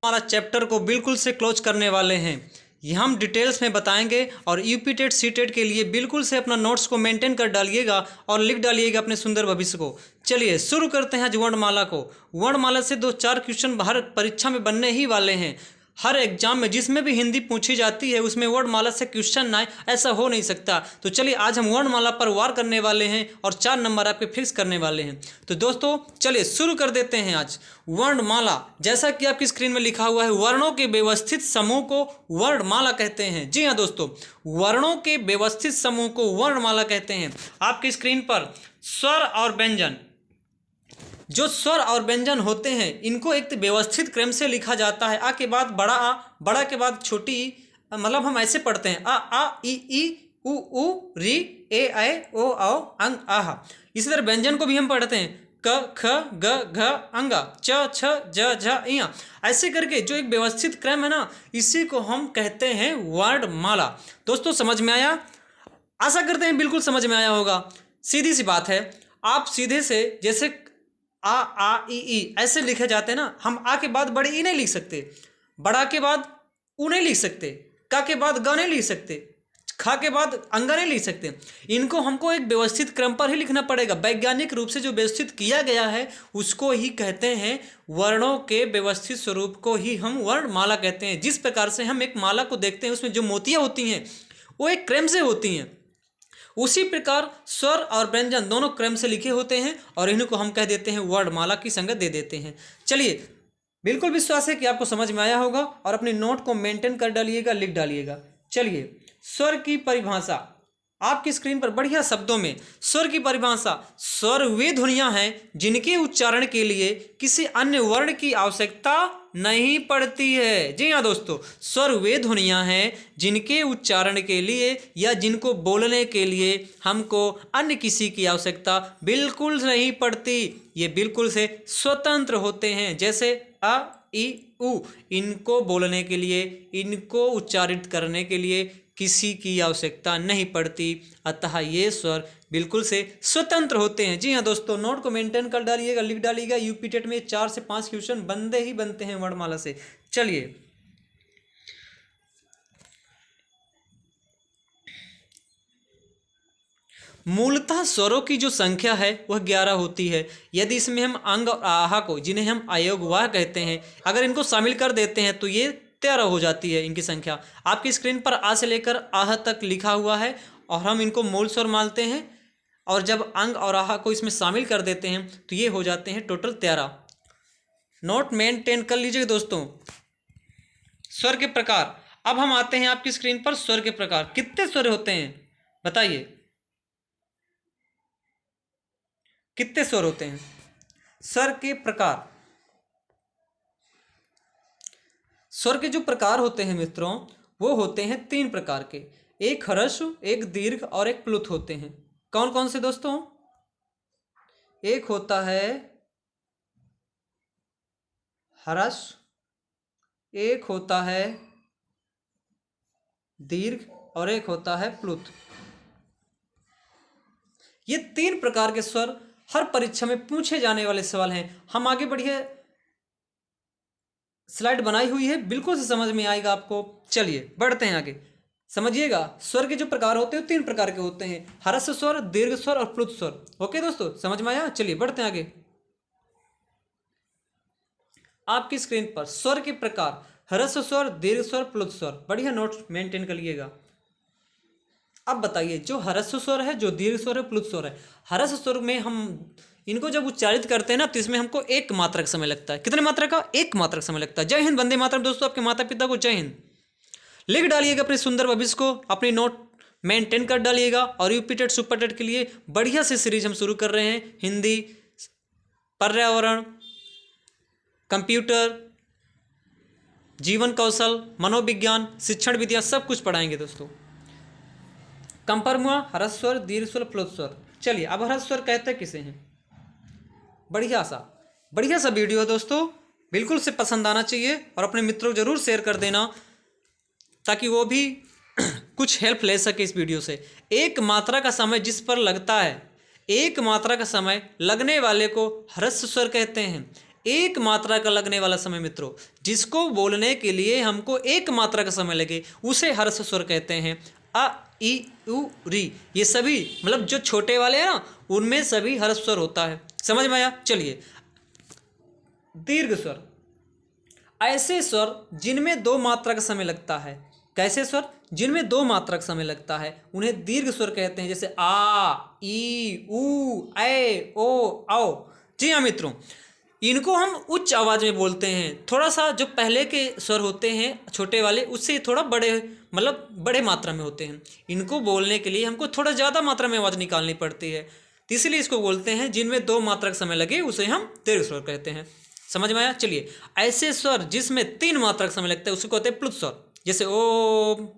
हमारा चैप्टर को बिल्कुल से क्लोज करने वाले हैं। ये हम डिटेल्स में बताएंगे और यूपी टेट सी टेट के लिए बिल्कुल से अपना नोट्स को मेंटेन कर डालिएगा और लिख डालिएगा अपने सुंदर भविष्य को। चलिए शुरू करते हैं आज वर्णमाला को। वर्णमाला से 2-4 क्वेश्चन हर परीक्षा में बनने ही वाले हैं। हर एग्जाम में जिसमें भी हिंदी पूछी जाती है उसमें वर्णमाला से क्वेश्चन ना आए, ऐसा हो नहीं सकता। तो चलिए आज हम वर्णमाला पर वार करने वाले हैं और 4 नंबर आपके फिक्स करने वाले हैं। तो दोस्तों चलिए शुरू कर देते हैं आज वर्णमाला। जैसा कि आपकी स्क्रीन में लिखा हुआ है, वर्णों के व्यवस्थित समूह को वर्णमाला कहते हैं। जी हाँ दोस्तों, वर्णों के व्यवस्थित समूह को वर्णमाला कहते हैं। आपकी स्क्रीन पर स्वर और व्यंजन, जो स्वर और व्यंजन होते हैं इनको एक व्यवस्थित क्रम से लिखा जाता है। आ के बाद बड़ा आ, बड़ा के बाद छोटी ई, मतलब हम ऐसे पढ़ते हैं आ ई उ ऊ री ए ऐ ओ औ अंग आहा। इसी तरह व्यंजन को भी हम पढ़ते हैं क ख ग घ अंगा च छ ज झ इया। ऐसे करके जो एक व्यवस्थित क्रम है ना, इसी को हम कहते हैं वर्णमाला। दोस्तों समझ में आया? आशा करते हैं बिल्कुल समझ में आया होगा। सीधी सी बात है, आप सीधे से जैसे आ ई ऐसे लिखे जाते हैं ना, हम आ के बाद बड़े ई नहीं लिख सकते, बड़ा के बाद ऊ नहीं लिख सकते, का के बाद ग नहीं लिख सकते, खा के बाद अंगा नहीं लिख सकते। इनको हमको एक व्यवस्थित क्रम पर ही लिखना पड़ेगा। वैज्ञानिक रूप से जो व्यवस्थित किया गया है उसको ही कहते हैं, वर्णों के व्यवस्थित स्वरूप को ही हम वर्णमाला कहते हैं। जिस प्रकार से हम एक माला को देखते हैं उसमें जो मोतियाँ होती हैं वो एक क्रम से होती हैं, उसी प्रकार स्वर और व्यंजन दोनों क्रम से लिखे होते हैं और इन्हीं को हम कह देते हैं वर्णमाला की संगत दे देते हैं। चलिए बिल्कुल विश्वास है कि आपको समझ में आया होगा और अपने नोट को मेंटेन कर डालिएगा, लिख डालिएगा। चलिए स्वर की परिभाषा आपकी स्क्रीन पर बढ़िया शब्दों में। स्वर की परिभाषा, स्वर वे ध्वनियां हैं जिनके उच्चारण के लिए किसी अन्य वर्ण की आवश्यकता नहीं पड़ती है। जी हाँ दोस्तों, स्वर वे ध्वनियां हैं जिनके उच्चारण के लिए या जिनको बोलने के लिए हमको अन्य किसी की आवश्यकता बिल्कुल नहीं पड़ती। ये बिल्कुल से स्वतंत्र होते हैं। जैसे अ ई उ, इनको बोलने के लिए, इनको उच्चारित करने के लिए किसी की आवश्यकता नहीं पड़ती, अतः ये स्वर बिल्कुल से स्वतंत्र होते हैं। जी हाँ दोस्तों, नोट को मेंटेन कर डालिएगा, लिख डालिएगा। यूपी टेट में 4 से 5 क्वेश्चन बनते ही बनते हैं वर्णमाला से। चलिए मूलतः स्वरों की जो संख्या है वह 11 होती है। यदि इसमें हम अंग और आहा को, जिन्हें हम अयोगवाह कहते हैं, अगर इनको शामिल कर देते हैं तो ये 13 हो जाती है इनकी संख्या। आपकी स्क्रीन पर आ से लेकर आह तक लिखा हुआ है और हम इनको मूल स्वर मानते हैं, और जब अंग और आहा को इसमें शामिल कर देते हैं तो ये हो जाते हैं टोटल 13। नोट मेंटेन कर लीजिए दोस्तों। स्वर के प्रकार, अब हम आते हैं आपकी स्क्रीन पर स्वर के प्रकार। कितने स्वर होते हैं बताइए, कितने स्वर होते हैं? स्वर के प्रकार, स्वर के जो प्रकार होते हैं मित्रों वो होते हैं 3 प्रकार के। एक ह्रस्व, एक दीर्घ और एक प्लुत होते हैं। कौन कौन से दोस्तों? एक होता है ह्रस्व, एक होता है दीर्घ और एक होता है प्लुत। ये 3 प्रकार के स्वर हर परीक्षा में पूछे जाने वाले सवाल हैं। हम आगे बढ़िए, स्लाइड बनाई हुई है, बिल्कुल से समझ में आएगा आपको। चलिए बढ़ते हैं आगे, समझिएगा। स्वर के जो प्रकार होते हैं 3 प्रकार के होते हैं, ह्रस्व स्वर, दीर्घ स्वर और प्लुत स्वर। ओके दोस्तों, समझ में आया? चलिए बढ़ते हैं आगे। आपकी स्क्रीन पर स्वर के प्रकार, ह्रस्व स्वर, दीर्घ स्वर, प्लुत स्वर। बढ़िया नोट मेंटेन कर लिएगा। अब बताइए, जो ह्रस्व स्वर है, जो दीर्घ स्वर है, प्लुत स्वर है। ह्रस्व स्वर में हम इनको जब उच्चारित करते हैं ना तो इसमें हमको 1 मात्रक समय लगता है। कितने मात्रा का? 1 मात्रक समय लगता है। जय हिंद, वंदे मातरम। दोस्तों आपके माता पिता को जय हिंद लिख डालिएगा अपने सुंदर भविष्य को, अपनी नोट मेंटेन कर डालिएगा। और यूपी टेट सुपर टेट के लिए बढ़िया से सीरीज हम शुरू कर रहे हैं। हिंदी, पर्यावरण, कंप्यूटर, जीवन कौशल, मनोविज्ञान, शिक्षण विद्या, सब कुछ पढ़ाएंगे दोस्तों। कंफर्म हुआ? ह्रस्व स्वर, दीर्घ स्वर, प्लुत स्वर। चलिए अब ह्रस्व स्वर कहते किसे हैं? बढ़िया सा वीडियो है दोस्तों, बिल्कुल से पसंद आना चाहिए और अपने मित्रों को जरूर शेयर कर देना ताकि वो भी कुछ हेल्प ले सके इस वीडियो से। 1 मात्रा का समय जिस पर लगता है, 1 मात्रा का समय लगने वाले को ह्रस्व स्वर कहते हैं। एक मात्रा का लगने वाला समय मित्रों, जिसको बोलने के लिए हमको एक मात्रा का समय लगे, उसे हर्ष स्वर कहते हैं। अ ई उ री, ये सभी मतलब जो छोटे वाले हैं ना, उनमें सभी हर्ष स्वर होता है। समझ में आया? चलिए, दीर्घ स्वर, ऐसे स्वर जिनमें दो मात्रा का समय लगता है। कैसे स्वर? जिनमें दो मात्रा का समय लगता है, उन्हें दीर्घ स्वर कहते हैं। जैसे आ, ई, उ, ए, ओ, औ। जी हाँ मित्रों, इनको हम उच्च आवाज में बोलते हैं। थोड़ा सा जो पहले के स्वर होते हैं छोटे वाले, उससे थोड़ा बड़े मतलब बड़े मात्रा में होते हैं। इनको बोलने के लिए हमको थोड़ा ज़्यादा मात्रा में आवाज़ निकालनी पड़ती है, तो इसलिए इसको बोलते हैं जिनमें दो मात्रा का समय लगे, उसे हम दीर्घ स्वर कहते हैं। समझ में आया? चलिए, ऐसे स्वर जिसमें तीन मात्रा का समय लगता है, उसको कहते हैं प्लुत स्वर। जैसे ओम।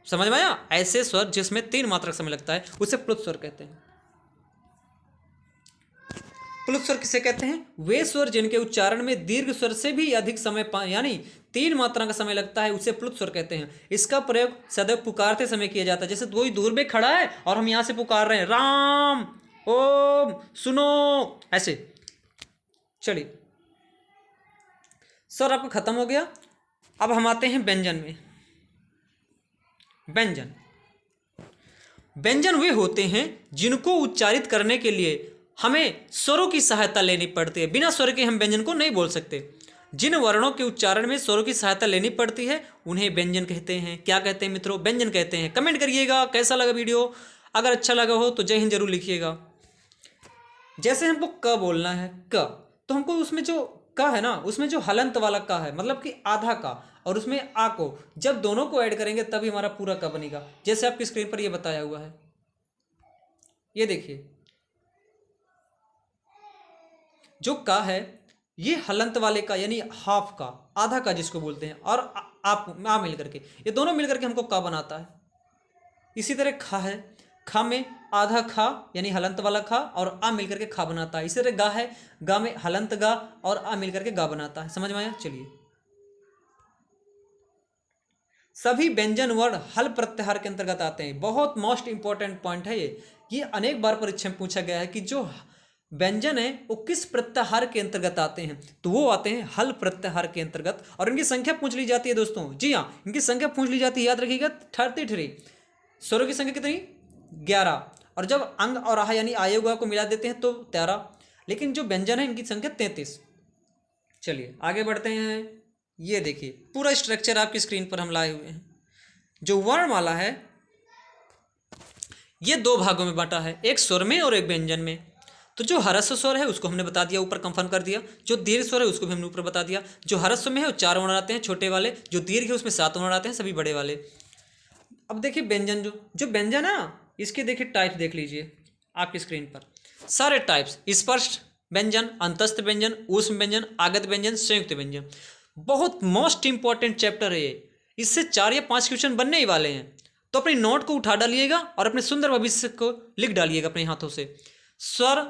समझ में आया? ऐसे स्वर जिसमें तीन मात्रा का समय लगता है, उसे प्लुत स्वर कहते हैं। प्लुत स्वर किसे कहते हैं? वे स्वर जिनके उच्चारण में दीर्घ स्वर से भी अधिक समय यानी तीन मात्रा का समय लगता है, उसे प्लुत स्वर कहते हैं। इसका प्रयोग सदैव पुकारते समय किया जाता है। जैसे कोई दूर में खड़ा है और हम यहाँ से पुकार रहे हैं, राम, ओम, सुनो, ऐसे। चलिए सर, आपका खत्म हो गया। अब हम आते हैं व्यंजन में। व्यंजन, व्यंजन वे होते हैं जिनको उच्चारित करने के लिए हमें स्वरों की सहायता लेनी पड़ती है। बिना स्वर के हम व्यंजन को नहीं बोल सकते। जिन वर्णों के उच्चारण में स्वरों की सहायता लेनी पड़ती है, उन्हें व्यंजन कहते हैं। क्या कहते हैं मित्रों? व्यंजन कहते हैं। कमेंट करिएगा कैसा लगा वीडियो। अगर अच्छा लगा हो तो जय हिंद जरूर लिखिएगा। जैसे हमको क बोलना है, क, तो हमको उसमें जो क है ना, उसमें जो हलंत वाला क है, मतलब कि आधा का, और उसमें आ को जब दोनों को ऐड करेंगे तभी हमारा पूरा क बनेगा। जैसे आपकी स्क्रीन पर ये बताया हुआ है, ये देखिए, जो का है ये हलंत वाले का यानी हाफ का, आधा का जिसको बोलते हैं, और आप आ मिल करके, ये दोनों मिल करके हमको का बनाता है। इसी तरह खा है, खा में आधा खा यानी हलंत वाला खा और आ मिल करके खा बनाता है। इसी तरह गा है, गा में हलंत गा और आ मिल करके गा बनाता है। समझ में आया? चलिए, सभी व्यंजन वर्ण हल प्रत्याहार के अंतर्गत आते हैं। बहुत मोस्ट इंपॉर्टेंट पॉइंट है ये अनेक बार परीक्षा में पूछा गया है कि जो व्यंजन है वो किस प्रत्याहार के अंतर्गत आते हैं, तो वो आते हैं हल प्रत्याहार के अंतर्गत। और इनकी संख्या पूछ ली जाती है दोस्तों। जी हाँ, इनकी संख्या पूछ ली जाती है, याद रखिएगा 33। स्वरों की संख्या कितनी? 11। और जब अंग और आह यानी आये हुआ को मिला देते हैं तो 13। लेकिन जो व्यंजन है इनकी संख्या 33। चलिए आगे बढ़ते हैं। ये देखिए पूरा स्ट्रक्चर आपकी स्क्रीन पर हम लाए हुए हैं। जो वर्णमाला है ये दो भागों में बांटा है, एक स्वर में और एक व्यंजन में। तो जो ह्रस्व स्वर है उसको हमने बता दिया, ऊपर कंफर्म कर दिया। जो दीर्घ स्वर है उसको भी हमने ऊपर बता दिया। जो ह्रस्व में है वो 4 वर्ण आते हैं छोटे वाले, जो दीर्घ है उसमें 7 वर्ण आते हैं सभी बड़े वाले। अब देखिए व्यंजन, जो व्यंजन है ना, इसके देखिए टाइप देख लीजिए आपकी स्क्रीन पर। सारे टाइप्स, स्पष्ट व्यंजन, अंतस्थ व्यंजन, ऊष्म व्यंजन, आगत व्यंजन, संयुक्त व्यंजन। बहुत मोस्ट इंपॉर्टेंट चैप्टर है ये। इससे 4 या 5 क्वेश्चन बनने ही वाले हैं। तो अपनी नोट को उठा डालिएगा और अपने सुंदर भविष्य को लिख डालिएगा अपने हाथों से। स्वर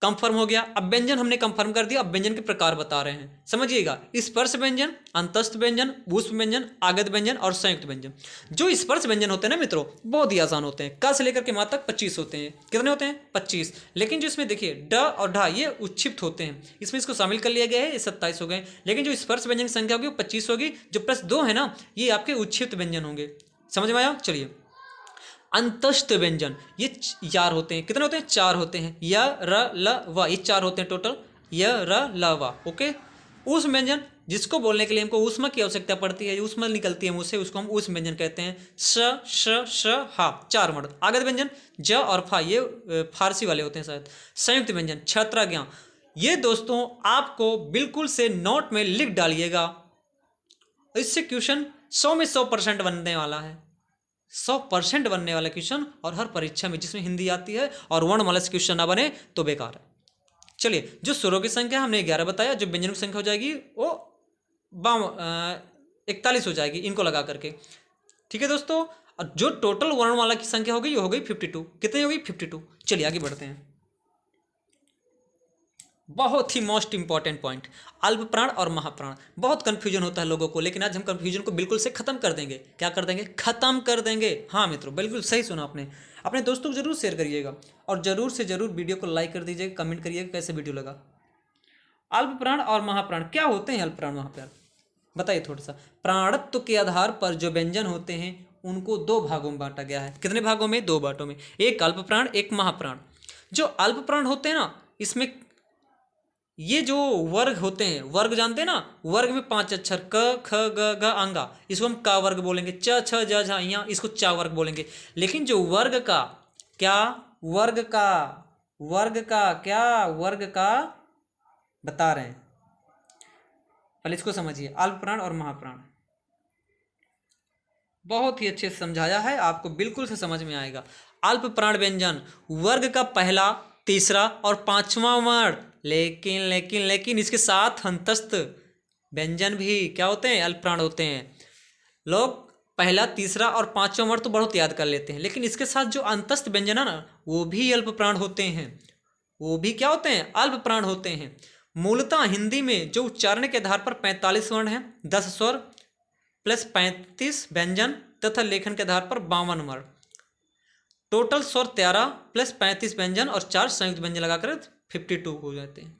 कंफर्म हो गया। अब व्यंजन हमने कंफर्म कर दिया। अब व्यंजन के प्रकार बता रहे हैं, समझिएगा। स्पर्श व्यंजन, अंतस्थ व्यंजन, ऊष्म व्यंजन, आगत व्यंजन और संयुक्त व्यंजन। जो स्पर्श व्यंजन होते हैं ना मित्रों, बहुत ही आसान होते हैं। क से लेकर के मा तक 25 होते हैं। कितने होते हैं? 25। लेकिन जो इसमें देखिए ड और ढा ये उच्छिप्त होते हैं, इसमें इसको शामिल कर लिया गया है, ये 27 हो गए। लेकिन जो स्पर्श व्यंजन की संख्या होगी वो 25 होगी। जो +2 है ना, ये आपके उच्छिप्त व्यंजन होंगे। समझ में आया? चलिए, अंतस्थ व्यंजन ये 4 होते हैं। कितने होते हैं? 4 होते हैं। य, र, ल, व, ये 4 होते हैं टोटल। य, र, ल, व। ओके। ऊष्म व्यंजन जिसको बोलने के लिए हमको ऊष्मा की आवश्यकता पड़ती है, ऊष्मा निकलती है मुंह से, उसको हम ऊष्म व्यंजन कहते हैं। श, श, श, हा 4 वर्ण। आगत व्यंजन ज और फा, ये फारसी वाले होते हैं शायद। संयुक्त व्यंजन छत्र ज्ञ, ये दोस्तों आपको बिल्कुल से नोट में लिख डालिएगा। इससे क्वेश्चन 100 में 100% बनने वाला है। 100% बनने वाला क्वेश्चन, और हर परीक्षा में जिसमें हिंदी आती है और वर्णमाला से क्वेश्चन ना बने तो बेकार है। चलिए, जो स्वरों की संख्या हमने 11 बताया, जो व्यंजनों की संख्या हो जाएगी वो 41 हो जाएगी इनको लगा करके। ठीक है दोस्तों। और जो टोटल वर्णमाला की संख्या होगी ये हो गई 52। कितनी होगी? 52। चलिए आगे बढ़ते हैं। बहुत ही मोस्ट इंपॉर्टेंट पॉइंट, अल्प प्राण और महाप्राण। बहुत कंफ्यूजन होता है लोगों को, लेकिन आज हम कंफ्यूजन को बिल्कुल से खत्म कर देंगे। क्या कर देंगे? खत्म कर देंगे। हाँ मित्रों, बिल्कुल सही सुना आपने। अपने दोस्तों को जरूर शेयर करिएगा और जरूर से जरूर वीडियो को लाइक कर दीजिएगा, कमेंट करिएगा कैसे वीडियो लगा। अल्प प्राण और महाप्राण क्या होते हैं? अल्प प्राण महाप्राण बताइए थोड़ा सा। प्राणत्व के आधार पर जो व्यंजन होते हैं उनको दो भागों में बांटा गया है। कितने भागों में? दो भागों में, एक अल्प प्राण एक महाप्राण। जो अल्प प्राण होते हैं ना, इसमें ये जो वर्ग होते हैं, वर्ग जानते हैं ना, वर्ग में 5 अक्षर क ख ग घ अंगा, इसको हम का वर्ग बोलेंगे। च छ ज झ यहाँ इसको चा वर्ग बोलेंगे। लेकिन जो वर्ग का क्या, वर्ग का बता रहे हैं, पहले इसको समझिए। अल्प प्राण और महाप्राण बहुत ही अच्छे से समझाया है, आपको बिल्कुल से समझ में आएगा। अल्प प्राण व्यंजन वर्ग का पहला, तीसरा और पांचवा वर्ण, लेकिन इसके साथ अंतस्थ व्यंजन भी क्या होते हैं? अल्प प्राण होते हैं। लोग पहला, तीसरा और पांचवा वर्ण तो बहुत याद कर लेते हैं, लेकिन इसके साथ जो अंतस्थ व्यंजन है ना, वो भी अल्प प्राण होते हैं। वो भी क्या होते हैं? अल्प प्राण होते हैं। मूलतः हिंदी में जो उच्चारण के आधार पर 45 वर्ण हैं, 10 स्वर प्लस 35 व्यंजन तथा लेखन के आधार पर 52 वर्ण, टोटल स्वर 13 प्लस 35 व्यंजन और 4 संयुक्त व्यंजन लगाकर 52 हो जाते हैं।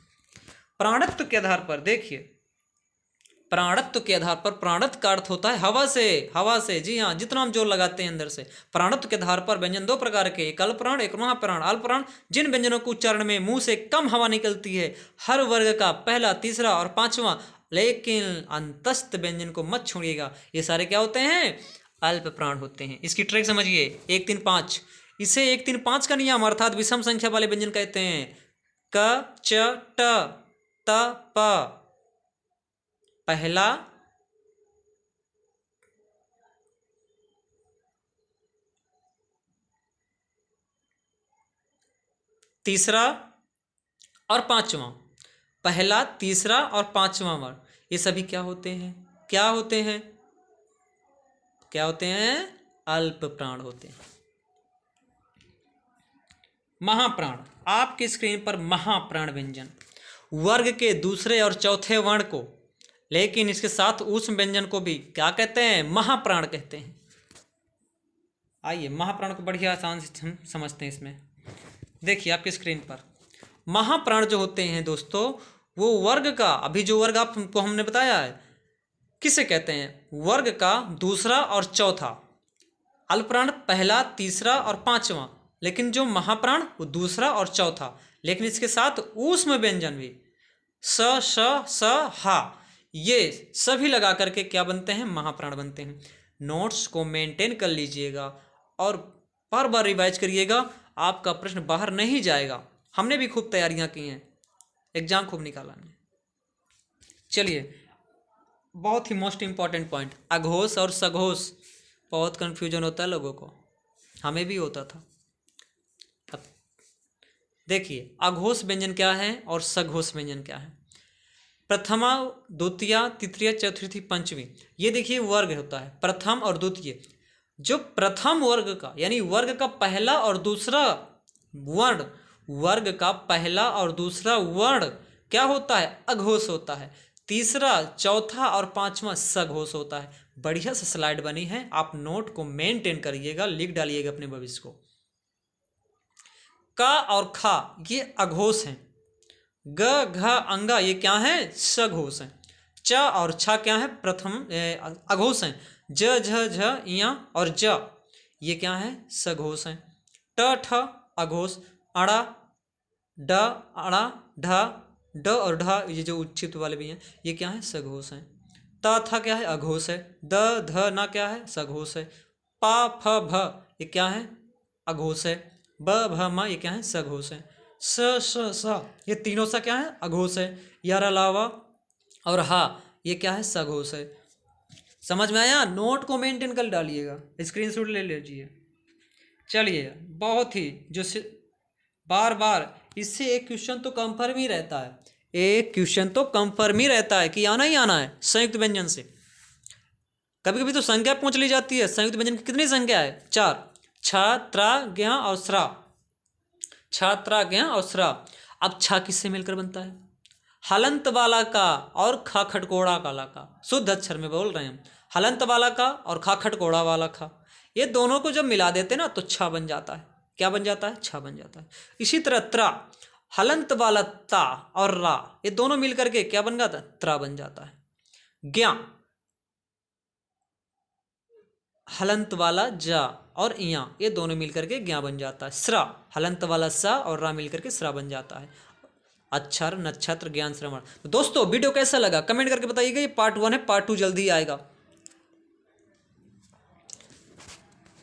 प्राणत्व के आधार पर देखिए, प्राणत्व के आधार पर, प्राणत्व का अर्थ होता है हवा से, जी हाँ, जितना हम जोर लगाते हैं अंदर से। प्राणत्व के आधार पर व्यंजन दो प्रकार के, एक अल्प प्राण एक महाप्राण। अल्प प्राण जिन व्यंजनों को उच्चारण में मुंह से कम हवा निकलती है, हर वर्ग का पहला, तीसरा और पांचवा, लेकिन अंतस्थ व्यंजन को मत छोड़िएगा, ये सारे क्या होते हैं? अल्प प्राण होते हैं। इसकी ट्रिक समझिए, 1 3 5, इसे 1 3 5 का नियम अर्थात विषम संख्या वाले व्यंजन कहते हैं। क च ट त प पहला, तीसरा और पांचवा, पहला, तीसरा और पांचवा वर्ण, ये सभी क्या होते हैं? क्या होते हैं? क्या होते हैं? अल्प प्राण होते हैं। महाप्राण, आपकी स्क्रीन पर महाप्राण व्यंजन वर्ग के दूसरे और चौथे वर्ण को, लेकिन इसके साथ ऊष्म व्यंजन को भी क्या कहते हैं? महाप्राण कहते हैं। आइए महाप्राण को बढ़िया आसान से हम समझते हैं। इसमें देखिए आपकी स्क्रीन पर महाप्राण जो होते हैं दोस्तों, वो वर्ग का, अभी जो वर्ग आपको हमने बताया है, किसे कहते हैं? वर्ग का दूसरा और चौथा। अल्प प्राण पहला, तीसरा और पांचवा, लेकिन जो महाप्राण वो दूसरा और चौथा, लेकिन इसके साथ ऊष्म व्यंजन भी स श स हा, ये सभी लगा करके क्या बनते हैं? महाप्राण बनते हैं। नोट्स को मेंटेन कर लीजिएगा और बार बार रिवाइज करिएगा, आपका प्रश्न बाहर नहीं जाएगा। हमने भी खूब तैयारियां की हैं, एग्जाम खूब निकाला हमने। चलिए, बहुत ही मोस्ट इंपॉर्टेंट पॉइंट, अघोष और सघोष, बहुत कन्फ्यूजन होता है लोगों को, हमें भी होता था। अब देखिए अघोष व्यंजन क्या है और सघोष व्यंजन क्या है। प्रथमा, द्वितीया, तृतीया, चतुर्थी, पंचमी, ये देखिए वर्ग होता है, प्रथम और द्वितीय। जो प्रथम वर्ग का यानी वर्ग का पहला और दूसरा वर्ण, वर्ग का पहला और दूसरा वर्ण क्या होता है? अघोष होता है। तीसरा, चौथा और पांचवा सघोष होता है। बढ़िया से स्लाइड बनी है, आप नोट को मेंटेन करिएगा, लिख डालिएगा अपने भविष्य को। का और खा ये अघोष हैं। ग घ अंगा ये क्या है? सघोष हैं। च और छ क्या है? प्रथम अघोष हैं। ज झ झ इया और ज ये क्या है? सघोष हैं। ट ठ अघोष, अड़ा ड अड़ा ढ ड और ढ ये जो उच्छित वाले भी हैं ये क्या है? सघोष हैं। त थ क्या है? अघोष है। द ध न क्या है? सघोष है। पा फ भ ये क्या है? अघोष है। ब भ म ये क्या है? सघोष है। स श स ये तीनों सा क्या है? अघोष है। यार अलावा और हा ये क्या है? सघोष है। समझ में आया? नोट को मेंटेन कर डालिएगा, स्क्रीनशॉट ले लीजिए। चलिए, बहुत ही जो बार बार इससे एक क्वेश्चन तो कंफर्म ही रहता है, एक क्वेश्चन तो कंफर्म ही रहता है कि आना ही आना है संयुक्त व्यंजन से। कभी कभी तो संख्या पूछ ली जाती है, संयुक्त व्यंजन की कितनी संख्या है? 4, छात्रा ज्ञा और श्रा, छात्रा ज्ञा और श्रा। अब छा किससे मिलकर बनता है? हलंत वाला का और खा खटकोड़ा वाला का, शुद्ध अक्षर में बोल रहे हैं हम। हलंत वाला का और खा खटकोड़ा वाला का, ये दोनों को जब मिला देते ना तो छा बन जाता है। क्या बन जाता है? छा बन जाता है। इसी तरह त्रा हलंत वाला ता और रा ये दोनों मिल करके क्या बन जाता है? त्रा बन जाता है। ज्ञा, हलंत वाला जा और इया ये दोनों मिलकर के ज्ञा बन जाता है। स्रा, हलंत वाला सा और रा मिलकर के स्रा बन जाता है। अक्षर, नक्षत्र, ज्ञान, श्रवण। तो दोस्तों वीडियो कैसा लगा कमेंट करके बताइएगा। ये पार्ट 1 है, पार्ट 2 जल्दी आएगा।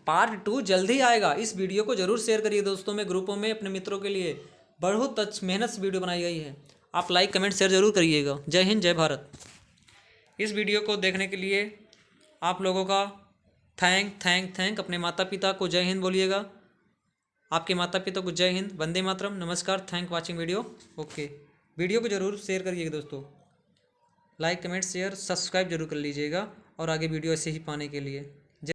पार्ट 2 जल्दी आएगा। इस वीडियो को जरूर शेयर करिए दोस्तों में, ग्रुपों में, अपने मित्रों के लिए। बहुत मेहनत से वीडियो बनाई गई है। आप लाइक कमेंट शेयर जरूर करिएगा। जय हिंद, जय भारत। इस वीडियो को देखने के लिए आप लोगों का थैंक। अपने माता पिता को जय हिंद बोलिएगा। आपके माता पिता को जय हिंद, वंदे मातरम, नमस्कार, thank watching video. Okay, video को जरूर शेयर करिएगा दोस्तों। लाइक कमेंट शेयर सब्सक्राइब जरूर कर लीजिएगा और आगे वीडियो ऐसे ही पाने के लिए।